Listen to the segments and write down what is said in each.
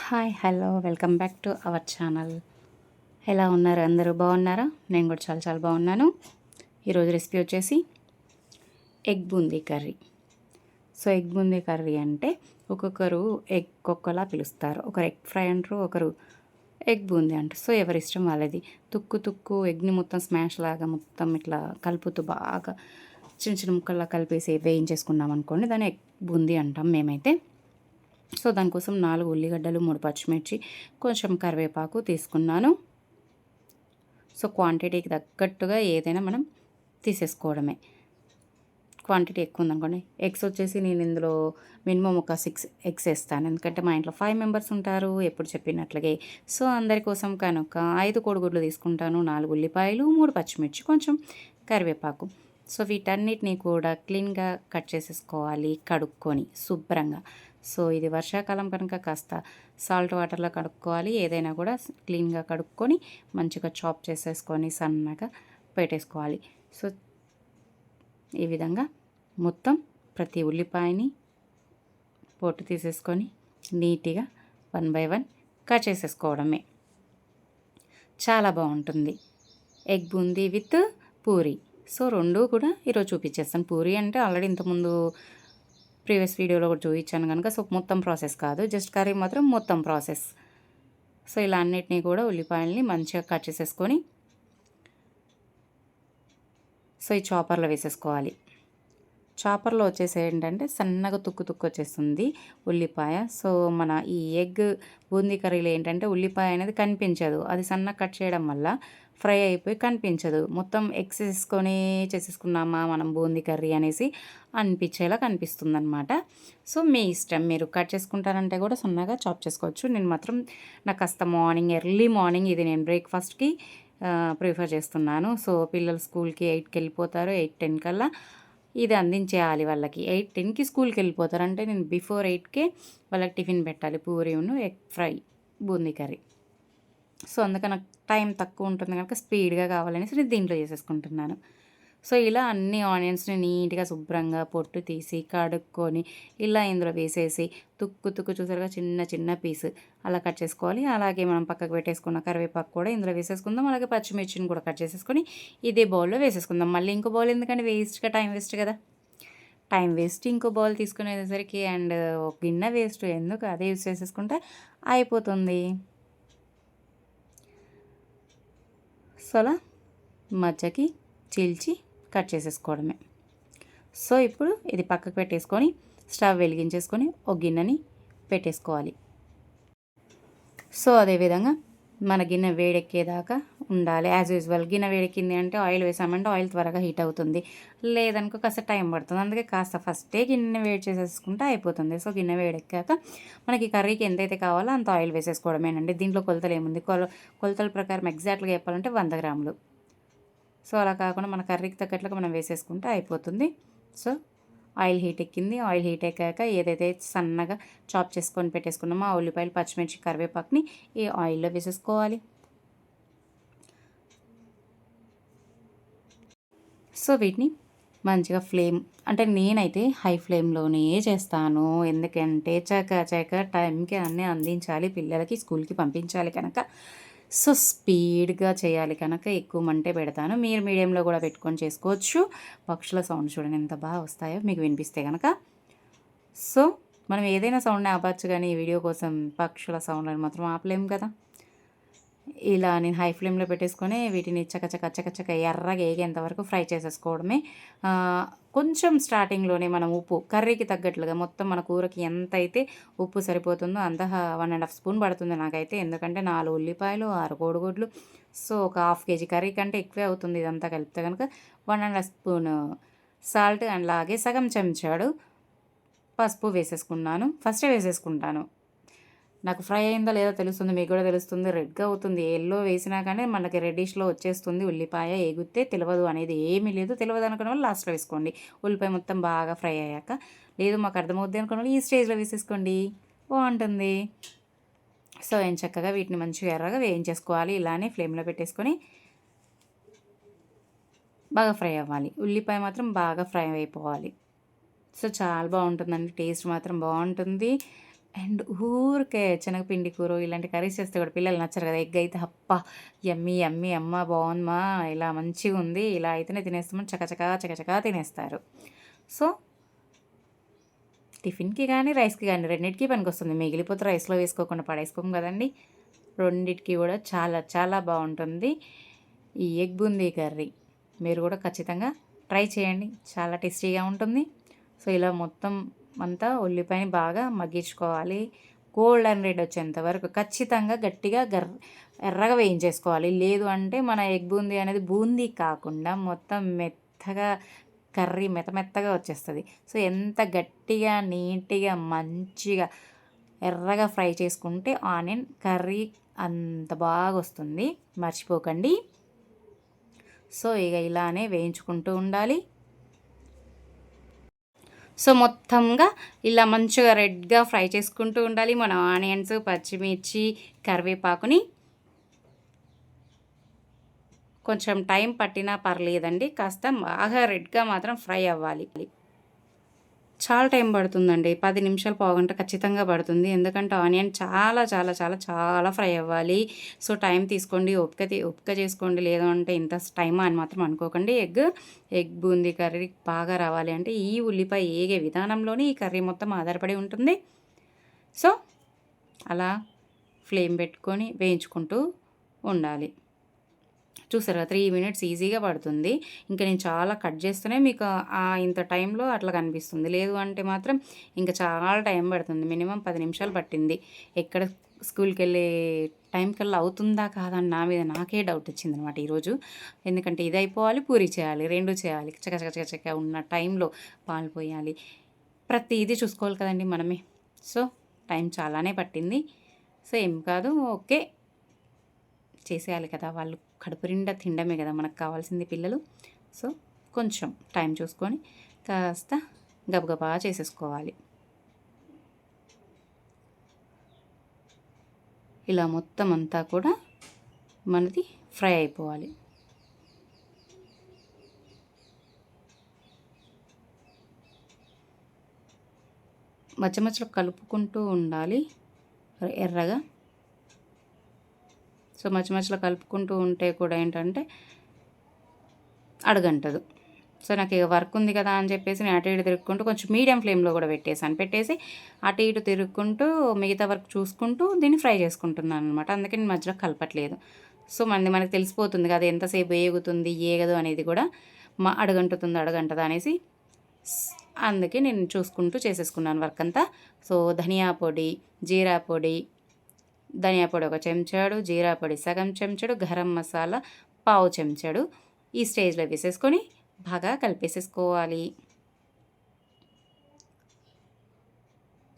Hi hello welcome back to our channel. ఎలా ఉన్నారు? అందరూ బాగున్నారా? నేను కూడా చాలా చాలా బాగున్నాను. ఈరోజు రెసిపీ వచ్చేసి egg boondi curry. So egg boondi curry అంటే ఒక్కొక్కరు ఎగ్ ఒక్కొక్కలా పిలుస్తారు. ఒకరు ఎగ్ ఫ్రై అంటారు, ఒకరు ఎగ్ బూందీ అంటారు. సో ఎవరి ఇష్టం వాళ్ళది. తుక్కు ఎగ్ని మొత్తం స్మాష్ లాగా మొత్తం ఇట్లా కలుపుతూ బాగా చిన్న చిన్న ముక్కల్లా కలిపేసి వేయించేసుకున్నాం అనుకోండి, దాన్ని ఎగ్ బూందీ అంటాం మేమైతే. సో దానికోసం 4 ఉల్లిగడ్డలు, 3 పచ్చిమిర్చి, కొంచెం కరివేపాకు తీసుకున్నాను. సో క్వాంటిటీకి తగ్గట్టుగా ఏదైనా మనం తీసేసుకోవడమే. క్వాంటిటీ ఎక్కువ ఉందనుకోండి. ఎగ్స్ వచ్చేసి నేను ఇందులో మినిమం ఒక 6 ఎగ్స్ వేస్తాను, ఎందుకంటే మా ఇంట్లో 5 మెంబర్స్ ఉంటారు ఎప్పుడు చెప్పినట్లుగే. సో అందరి కోసం కనుక 5 కోడిగుడ్లు తీసుకుంటాను, 4 ఉల్లిపాయలు, 3 పచ్చిమిర్చి, కొంచెం కరివేపాకు. సో వీటన్నిటిని కూడా క్లీన్గా కట్ చేసేసుకోవాలి, కడుక్కొని శుభ్రంగా. సో ఇది వర్షాకాలం కనుక కాస్త సాల్ట్ వాటర్లో కడుక్కోవాలి. ఏదైనా కూడా క్లీన్గా కడుక్కొని మంచిగా చాప్ చేసేసుకొని సన్నగా పెట్టేసుకోవాలి. సో ఈ విధంగా మొత్తం ప్రతి ఉల్లిపాయని పొట్టు తీసేసుకొని నీట్గా 1 బై 1 కట్ చేసేసుకోవడమే. చాలా బాగుంటుంది egg boondi with puri. So రెండు కూడా ఈరోజు చూపించేస్తాను. పూరి అంటే ఆల్రెడీ ఇంతకుముందు ప్రీవియస్ వీడియోలో కూడా చూపించాను కనుక సో మొత్తం ప్రాసెస్ కాదు, జస్ట్ కర్రీ మాత్రం మొత్తం ప్రాసెస్. సో ఇలా అన్నిటినీ కూడా ఉల్లిపాయల్ని మంచిగా కట్ చేసేసుకొని సో ఈ చాపర్లో వేసేసుకోవాలి. చాపర్లో వచ్చేసి ఏంటంటే సన్నగా తుక్కు వచ్చేస్తుంది ఉల్లిపాయ. సో మన ఈ ఎగ్ బూందీ కర్రీలో ఏంటంటే ఉల్లిపాయ అనేది కనిపించదు, అది సన్నగా కట్ చేయడం వల్ల ఫ్రై అయిపోయి కనిపించదు. మొత్తం ఎగ్స్ వేసుకొని చేసేసుకున్నామా మనం బూందీ కర్రీ అనేసి అనిపించేలా కనిపిస్తుంది అనమాట. సో మీ ఇష్టం, మీరు కట్ చేసుకుంటారంటే కూడా సన్నగా చాప్ చేసుకోవచ్చు. నేను మాత్రం నాకు కాస్త ఎర్లీ మార్నింగ్ ఇది నేను బ్రేక్ఫాస్ట్కి ప్రిఫర్ చేస్తున్నాను. సో పిల్లలు స్కూల్కి 8కి వెళ్ళిపోతారు, 8-10 కల్లా ఇది అందించేయాలి వాళ్ళకి. 8-10కి స్కూల్కి వెళ్ళిపోతారు, అంటే నేను బిఫోర్ 8కే వాళ్ళకి టిఫిన్ పెట్టాలి, పూరీను egg fry boondi curry. So అందుకని నాకు టైం తక్కువ ఉంటుంది కనుక స్పీడ్గా కావాలనేసి నేను దీంట్లో చేసేసుకుంటున్నాను. సో ఇలా అన్ని ఆనియన్స్ని నీట్గా శుభ్రంగా పొట్టు తీసి కడుక్కొని ఇలా ఇందులో వేసేసి తుక్కు చూసారుగా చిన్న పీస్ అలా కట్ చేసుకోవాలి. అలాగే మనం పక్కకు పెట్టేసుకున్న కరివేపాకు కూడా ఇందులో వేసేసుకుందాం. అలాగే పచ్చిమిర్చిని కూడా కట్ చేసేసుకొని ఇదే బౌల్లో వేసేసుకుందాం. మళ్ళీ ఇంకో బౌల్ ఎందుకంటే టైం వేస్ట్ కదా. టైం వేస్ట్ ఇంకో బౌల్ తీసుకునేసరికి అండ్ ఒక గిన్నె వేస్ట్, ఎందుకు అదే యూస్ చేసేసుకుంటే అయిపోతుంది. సో అలా మధ్యకి చీల్చి కట్ చేసేసుకోవడమే. సో ఇప్పుడు ఇది పక్కకు పెట్టేసుకొని స్టవ్ వెలిగించేసుకొని ఒక గిన్నెని పెట్టేసుకోవాలి. సో అదేవిధంగా మన గిన్నె వేడెక్కేదాకా ఉండాలి. యాజ్ యూజువల్ గిన్నె వేడెక్కింది అంటే ఆయిల్ వేసామంటే ఆయిల్ త్వరగా హీట్ అవుతుంది, లేదనుకో కాస్త టైం పడుతుంది. అందుకే కాస్త ఫస్టే గిన్నె వేడి చేసేసుకుంటే అయిపోతుంది. సో గిన్నె వేడెక్కాక మనకి కర్రీకి ఎంతైతే కావాలో అంత ఆయిల్ వేసేసుకోవడమేనండి. దీంట్లో కొలతలు ఏముంది, కొలతల ప్రకారం ఎగ్జాక్ట్గా చెప్పాలంటే 100 గ్రాములు. సో అలా కాకుండా మన కర్రీకి తగ్గట్లుగా మనం వేసేసుకుంటే అయిపోతుంది. సో ఆయిల్ హీట్ ఎక్కింది. ఆయిల్ హీట్ ఎక్కాక ఏదైతే సన్నగా చాప్ చేసుకొని పెట్టేసుకున్నామో ఆ ఉల్లిపాయలు, పచ్చిమిర్చి, కరివేపాకుని ఈ ఆయిల్లో వేసేసుకోవాలి. సో వీటిని మంచిగా అంటే నేనైతే హై ఫ్లేమ్లోనే చేస్తాను, ఎందుకంటే చక టైంకి అన్నీ అందించాలి, పిల్లలకి స్కూల్కి పంపించాలి కనుక. సో స్పీడ్గా చేయాలి కనుక ఎక్కువ మంటే పెడతాను. మీరు మీడియంలో కూడా పెట్టుకొని చేసుకోవచ్చు. పక్షుల సౌండ్ చూడండి ఎంత బాగా వస్తాయో మీకు వినిపిస్తే కనుక. సో మనం ఏదైనా సౌండ్ని ఆపచ్చు, కానీ ఈ వీడియో కోసం పక్షుల సౌండ్ని మాత్రం ఆపలేము కదా. ఇలా నేను హై ఫ్లేమ్లో పెట్టేసుకొని వీటిని చకచక ఎర్రగా వేగేంత వరకు ఫ్రై చేసేసుకోవడమే. కొంచెం స్టార్టింగ్లోనే మనం ఉప్పు కర్రీకి తగ్గట్లుగా మొత్తం మన కూరకి ఎంత అయితే ఉప్పు సరిపోతుందో అంత 1.5 స్పూన్ పడుతుంది నాకైతే, ఎందుకంటే 4 ఉల్లిపాయలు, 6 కోడిగుడ్లు. సో ఒక హాఫ్ కేజీ కర్రీ కంటే ఎక్కువే అవుతుంది ఇదంతా కలిపితే కనుక. 1.5 స్పూన్ సాల్ట్ అండ్ అలాగే సగం చెంచాడు పసుపు వేసేసుకున్నాను. ఫస్టే వేసేసుకుంటాను, నాకు ఫ్రై అయిందో లేదో తెలుస్తుంది, మీకు కూడా తెలుస్తుంది. రెడ్గా అవుతుంది, ఎల్లో వేసినా కానీ మనకి రెడ్డిష్లో వచ్చేస్తుంది. ఉల్లిపాయ ఎగితే తెలియదు అనేది ఏమీ లేదు. తెలియదు అనుకున్న వాళ్ళు లాస్ట్లో వేసుకోండి, ఉల్లిపాయ మొత్తం బాగా ఫ్రై అయ్యాక. లేదు మాకు అర్థమవుద్ది అనుకున్న వాళ్ళు ఈ స్టేజ్లో వేసేసుకోండి, బాగుంటుంది. సో ఏం చక్కగా వీటిని మంచిగా ఎర్రగా వేయించేసుకోవాలి. ఇలానే ఫ్లేమ్లో పెట్టేసుకొని బాగా ఫ్రై అవ్వాలి. ఉల్లిపాయ మాత్రం బాగా ఫ్రై అయిపోవాలి. సో చాలా బాగుంటుందండి, టేస్ట్ మాత్రం బాగుంటుంది. అండ్ ఊరికే శనగపిండి కూర ఇలాంటి కర్రీస్ చేస్తే కూడా పిల్లలు నచ్చరు కదా. ఎగ్ అయితే అప్ప యమ్మీ యమ్మీ అమ్మ బాగుందమ్మా, ఇలా మంచిగా ఉంది, ఇలా అయితేనే తినేస్తామని చకచకా చకచకా తినేస్తారు. సో టిఫిన్కి కానీ రైస్కి కానీ రెండింటికి పనికొస్తుంది. మిగిలిపోతే రైస్లో వేసుకోకుండా పడేసుకోము కదండి. రెండింటికి కూడా చాలా చాలా బాగుంటుంది ఈ ఎగ్ బూందీ కర్రీ. మీరు కూడా ఖచ్చితంగా ట్రై చేయండి, చాలా టేస్టీగా ఉంటుంది. సో ఇలా మొత్తం అంతా ఉల్లిపాయని బాగా మగ్గించుకోవాలి. గోల్డెన్ రెడ్ వచ్చేంత వరకు ఖచ్చితంగా గట్టిగా ఎర్రగా వేయించేసుకోవాలి. లేదు అంటే మన ఎగ్ బూందీ అనేది బూందీ కాకుండా మొత్తం మెత్తగా కర్రీ మెత్తగా వచ్చేస్తుంది. సో ఎంత గట్టిగా నీట్గా మంచిగా ఎర్రగా ఫ్రై చేసుకుంటే ఆనియన్ కర్రీ అంత బాగా వస్తుంది, మర్చిపోకండి. సో ఇక ఇలానే వేయించుకుంటూ ఉండాలి. సో మొత్తంగా ఇలా మంచిగా రెడ్గా ఫ్రై చేసుకుంటూ ఉండాలి. మనం ఆనియన్స్, పచ్చిమిర్చి, కరివేపాకుని కొంచెం టైం పట్టినా పర్లేదండి, కాస్త బాగా రెడ్గా మాత్రం ఫ్రై అవ్వాలి. చాలా టైం పడుతుందండి, 10 నిమిషాలు పావుగంట ఖచ్చితంగా పడుతుంది. ఎందుకంటే ఆనియన్ చాలా చాలా చాలా చాలా ఫ్రై అవ్వాలి. సో టైం తీసుకోండి, ఓపిక చేసుకోండి. లేదు అంటే ఇంత టైం అని మాత్రం అనుకోకండి. ఎగ్ బూందీ కర్రీ బాగా రావాలి అంటే ఈ ఉల్లిపాయ ఏగే విధానంలోనే ఈ కర్రీ మొత్తం ఆధారపడి ఉంటుంది. సో అలా ఫ్లేమ్ పెట్టుకొని వేయించుకుంటూ ఉండాలి. చూసారా 3 మినిట్స్ ఈజీగా పడుతుంది. ఇంకా నేను చాలా కట్ చేస్తూనే మీకు ఇంత టైంలో అట్లా కనిపిస్తుంది. లేదు అంటే మాత్రం ఇంకా చాలా టైం పడుతుంది. మినిమం 10 నిమిషాలు పట్టింది. ఎక్కడ స్కూల్కి వెళ్ళే టైంకల్లా అవుతుందా కాదని నా మీద నాకే డౌట్ వచ్చిందనమాట ఈరోజు. ఎందుకంటే ఇది అయిపోవాలి, పూరి చేయాలి, 2 చేయాలి, చక ఉన్న టైంలో పాలు పోయాలి, ప్రతిదీ చూసుకోవాలి కదండి మనమే. సో టైం చాలానే పట్టింది. సో ఏం కాదు, ఓకే చేసేయాలి కదా, వాళ్ళు కడుపు నిండా తినడమే కదా మనకు కావాల్సింది పిల్లలు. సో కొంచెం టైం చూసుకొని కాస్త గబగబా చేసేసుకోవాలి. ఇలా మొత్తం అంతా కూడా మనది ఫ్రై అయిపోవాలి. మధ్యలో కలుపుకుంటూ ఉండాలి ఎర్రగా. సో మధ్యలో కలుపుకుంటూ ఉంటే కూడా ఏంటంటే అడగంటదు. సో నాకు ఇక వర్క్ ఉంది కదా అని చెప్పేసి నేను అటు ఇటు తిరుక్కుంటూ కొంచెం మీడియం ఫ్లేమ్లో కూడా పెట్టేసి అటు ఇటు తిరుక్కుంటూ మిగతా వర్క్ చూసుకుంటూ దీన్ని ఫ్రై చేసుకుంటున్నాను అనమాట. అందుకే నేను మధ్యలో కలపట్లేదు. సో మనకు తెలిసిపోతుంది కదా ఎంతసేపు ఏగుతుంది ఏగదు అనేది కూడా, అడగంటదా అనేసి. అందుకే నేను చూసుకుంటూ చేసేసుకున్నాను వర్క్ అంతా. సో ధనియా పొడి, జీరా పొడి, ధనియా పొడి 1 చెంచాడు, జీరా పొడి సగం చెంచాడు, గరం మసాలా పావు చెంచాడు ఈ స్టేజ్లో వేసేసుకొని బాగా కలిపేసేసుకోవాలి.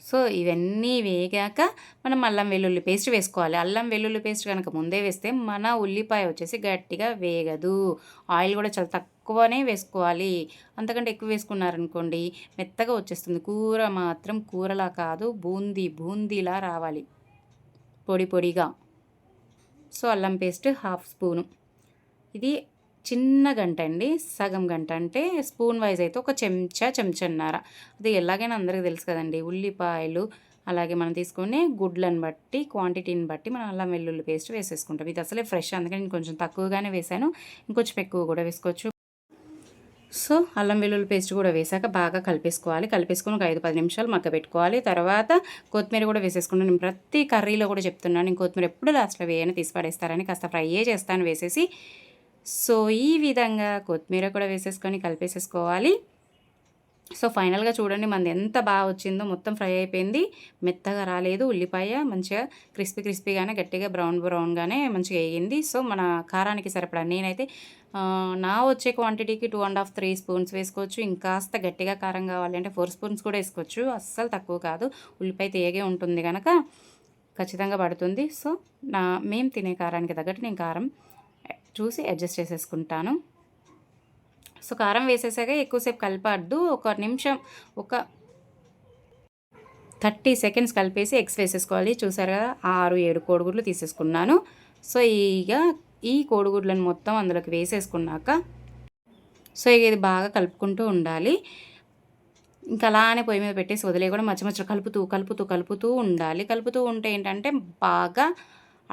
సో ఇవన్నీ వేగాక మనం అల్లం వెల్లుల్లి పేస్ట్ వేసుకోవాలి. అల్లం వెల్లుల్లి పేస్ట్ కనుక ముందే వేస్తే మన ఉల్లిపాయ వచ్చేసి గట్టిగా వేగదు. ఆయిల్ కూడా చాలా తక్కువనే వేసుకోవాలి. అంతకంటే ఎక్కువ వేసుకున్నారనుకోండి మెత్తగా వచ్చేస్తుంది. కూర మాత్రం కూరలా కాదు, బూందీలా రావాలి, పొడిగా. సో అల్లం పేస్ట్ 1/2 స్పూను. ఇది చిన్న గంట అండి, సగం గంట అంటే స్పూన్ వైజ్ అయితే 1 చెంచాన్నర. అది ఎలాగైనా అందరికీ తెలుసు కదండి. ఉల్లిపాయలు అలాగే మనం తీసుకునే గుడ్లను బట్టి క్వాంటిటీని బట్టి మనం అల్లం వెల్లుల్లి పేస్ట్ వేసేసుకుంటాం. ఇది అసలే ఫ్రెష్, అందుకని నేను కొంచెం తక్కువగానే వేసాను, ఇంకొంచెం ఎక్కువ కూడా వేసుకోవచ్చు. సో అల్లం వెల్లుల్లి పేస్ట్ కూడా వేసాక బాగా కలిపేసుకొని ఒక 5-10 నిమిషాలు మగ్గబెట్టుకోవాలి. తర్వాత కొత్తిమీర కూడా వేసేసుకున్నాను. నేను ప్రతి కర్రీలో కూడా చెప్తున్నాను, నేను కొత్తిమీర ఎప్పుడు లాస్ట్లో వేయని తీసి పడేస్తారని, కాస్త ఫ్రై చేస్తాను వేసేసి. సో ఈ విధంగా కొత్తిమీర కూడా వేసేసుకొని కలిపేసేసుకోవాలి. సో ఫైనల్గా చూడండి మనది ఎంత బాగా వచ్చిందో, మొత్తం ఫ్రై అయిపోయింది, మెత్తగా రాలేదు. ఉల్లిపాయ మంచిగా క్రిస్పీగానే గట్టిగా బ్రౌన్గానే మంచిగా వేగింది. సో మన కారానికి సరిపడా నేనైతే నా వచ్చే క్వాంటిటీకి 2.5-3 స్పూన్స్ వేసుకోవచ్చు. ఇంకాస్త గట్టిగా కారం కావాలి అంటే 4 స్పూన్స్ కూడా వేసుకోవచ్చు. అస్సలు తక్కువ కాదు, ఉల్లిపాయ తేగే ఉంటుంది కనుక ఖచ్చితంగా పడుతుంది. సో మేము తినే కారానికి తగ్గట్టు నేను కారం చూసి అడ్జస్ట్ చేసేసుకుంటాను. సో కారం వేసేసాక ఎక్కువసేపు కలపద్దు, 1 నిమిషం 30 సెకండ్స్ కలిపేసి ఎగ్స్ వేసేసుకోవాలి. చూసారు కదా 6-7 కోడిగుడ్లు తీసేసుకున్నాను. సో ఇక ఈ కోడిగుడ్లను మొత్తం అందులోకి వేసేసుకున్నాక సో ఇక ఇది బాగా కలుపుకుంటూ ఉండాలి. ఇంకా అలానే పొయ్యి మీద పెట్టేసి వదిలేయకుండా మధ్య మధ్యలో కలుపుతూ కలుపుతూ కలుపుతూ ఉండాలి. కలుపుతూ ఉంటే ఏంటంటే బాగా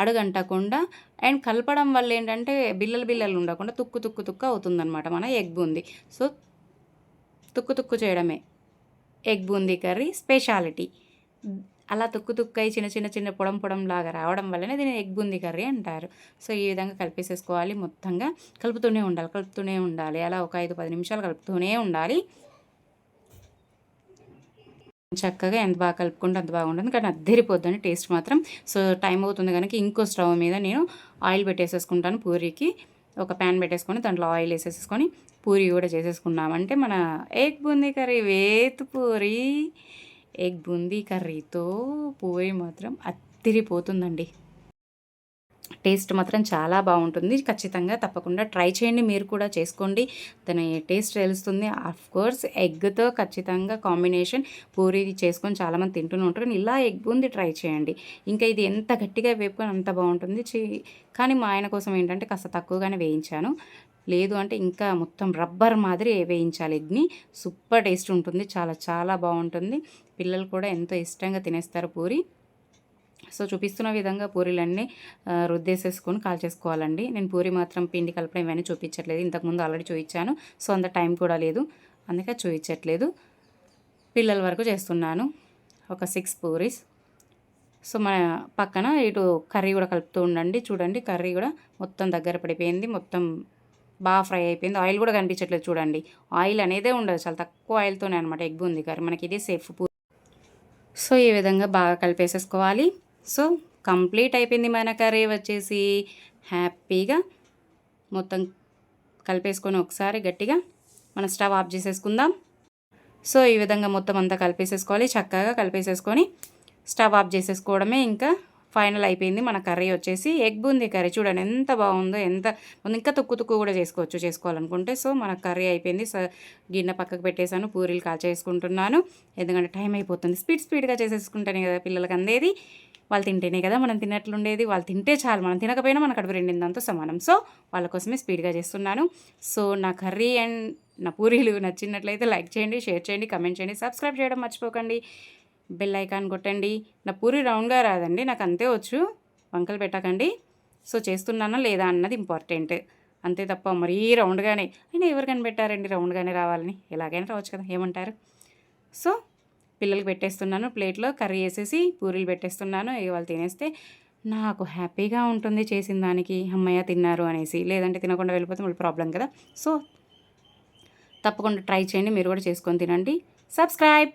అడుగంటకుండా అండ్ కలపడం వల్ల ఏంటంటే బిల్లలు బిల్లలు ఉండకుండా తుక్కు తుక్కు తుక్కు అవుతుందన్నమాట మన ఎగ్ బూందీ. సో తుక్కు తుక్కు చేయడమే ఎగ్ బూందీ కర్రీ స్పెషాలిటీ. అలా తుక్కు తుక్కయి చిన్న చిన్న చిన్న పొడం పొడంలాగా రావడం వల్లనే దీన్ని ఎగ్ బూందీ కర్రీ అంటారు. సో ఈ విధంగా కలిపేసేసుకోవాలి. మొత్తంగా కలుపుతూనే ఉండాలి. అలా ఒక 5-10 నిమిషాలు కలుపుతూనే ఉండాలి. చక్కగా ఎంత బాగా కలుపుకుంటే అంత బాగుంటుంది. కానీ అద్దరిపోద్దని టేస్ట్ మాత్రం. సో టైం అవుతుంది కనుక ఇంకో స్టవ్ మీద నేను ఆయిల్ పెట్టేసేసుకుంటాను పూరీకి. ఒక ప్యాన్ పెట్టేసుకొని దాంట్లో ఆయిల్ వేసేసుకొని పూరి కూడా చేసేసుకున్నామంటే మన ఎగ్ బూందీ కర్రీ వేతు పూరి. ఎగ్ బూందీ కర్రీతో పూరి మాత్రం అద్దిరిపోతుందండి. టేస్ట్ మాత్రం చాలా బాగుంటుంది. ఖచ్చితంగా తప్పకుండా ట్రై చేయండి. మీరు కూడా చేసుకోండి. దాని టేస్ట్ తెలుస్తుంది. కోర్స్ ఎగ్తో ఖచ్చితంగా కాంబినేషన్ పూరి చేసుకొని చాలామంది తింటూనే ఉంటారు. కానీ ఇలా ఎగ్ బూందీ ట్రై చేయండి. ఇంకా ఇది ఎంత గట్టిగా వేపుకొని అంత బాగుంటుంది. కానీ మా ఆయన కోసం ఏంటంటే కాస్త తక్కువగానే వేయించాను. లేదు అంటే ఇంకా మొత్తం రబ్బర్ మాదిరి వేయించాలి ఎగ్ని. సూపర్ టేస్ట్ ఉంటుంది. చాలా చాలా బాగుంటుంది. పిల్లలు కూడా ఎంతో ఇష్టంగా తినేస్తారు పూరి. సో చూపిస్తున్న విధంగా పూరీలన్నీ రుద్దేసేసుకొని కాల్చేసుకోవాలండి. నేను పూరి మాత్రం పిండి కలపడం ఇవన్నీ చూపించట్లేదు. ఇంతకుముందు ఆల్రెడీ చూపించాను. సో అంత టైం కూడా లేదు, అందుకే చూపించట్లేదు. పిల్లల వరకు చేస్తున్నాను. ఒక 6 పూరీస్. సో మన పక్కన ఇటు కర్రీ కూడా కలుపుతూ ఉండండి. చూడండి కర్రీ కూడా మొత్తం దగ్గర పడిపోయింది. మొత్తం బాగా ఫ్రై అయిపోయింది. ఆయిల్ కూడా కనిపించట్లేదు చూడండి. ఆయిల్ అనేదే ఉండదు. చాలా తక్కువ ఆయిల్తోనే అనమాట ఎగ్ బూందీ కర్రీ. మనకి ఇదే సేఫ్. సో ఈ విధంగా బాగా కలిపేసేసుకోవాలి. సో కంప్లీట్ అయిపోయింది మన కర్రీ వచ్చేసి. హ్యాపీగా మొత్తం కలిపేసుకొని ఒకసారి గట్టిగా మన స్టవ్ ఆఫ్ చేసేసుకుందాం. సో ఈ విధంగా మొత్తం అంతా కలిపేసేసుకోవాలి. చక్కగా కలిపేసేసుకొని స్టవ్ ఆఫ్ చేసేసుకోవడమే. ఇంకా ఫైనల్ అయిపోయింది మన కర్రీ వచ్చేసి. ఎగ్ బూందీ కర్రీ చూడండి ఎంత బాగుందో. ఇంకా తుక్కు తుక్కు కూడా చేసుకోవాలనుకుంటే. సో మన కర్రీ అయిపోయింది. గిన్నె పక్కకు పెట్టేశాను. పూరీలు కాల్చేసుకుంటున్నాను. ఎందుకంటే టైం అయిపోతుంది. స్పీడ్గా చేసేసుకుంటానే కదా పిల్లలకి అందేది. వాళ్ళు తింటేనే కదా మనం తిన్నట్లుండేది. వాళ్ళు తింటే చాలు, మనం తినకపోయినా మన కడుపు రెండిందంతా సమానం. సో వాళ్ళ కోసమే స్పీడ్గా చేస్తున్నాను. సో నా కర్రీ అండ్ నా పూరీలు నచ్చినట్లయితే లైక్ చేయండి, షేర్ చేయండి, కమెంట్ చేయండి, సబ్స్క్రైబ్ చేయడం మర్చిపోకండి. బెల్ ఐకాన్ కొట్టండి. నా పూరి రౌండ్గా రాదండి, నాకు అంతే వచ్చు, వంకలు పెట్టకండి. సో చేస్తున్నానా లేదా అన్నది ఇంపార్టెంట్, అంతే తప్ప మరీ రౌండ్గానే అయినా ఎవరు కనిపెట్టారండి రౌండ్గానే రావాలని? ఎలాగైనా రావచ్చు కదా, ఏమంటారు? సో పిల్లలకి పెట్టేస్తున్నాను. ప్లేట్లో కర్రీ వేసేసి పూరీలు పెట్టేస్తున్నాను. వాళ్ళు తినేస్తే నాకు హ్యాపీగా ఉంటుంది చేసిన దానికి. అమ్మయ్య తిన్నారు అనేసి. లేదంటే తినకుండా వెళ్ళిపోతే మళ్ళీ ప్రాబ్లం కదా. సో తప్పకుండా ట్రై చేయండి, మీరు కూడా చేసుకొని తినండి. సబ్స్క్రైబ్.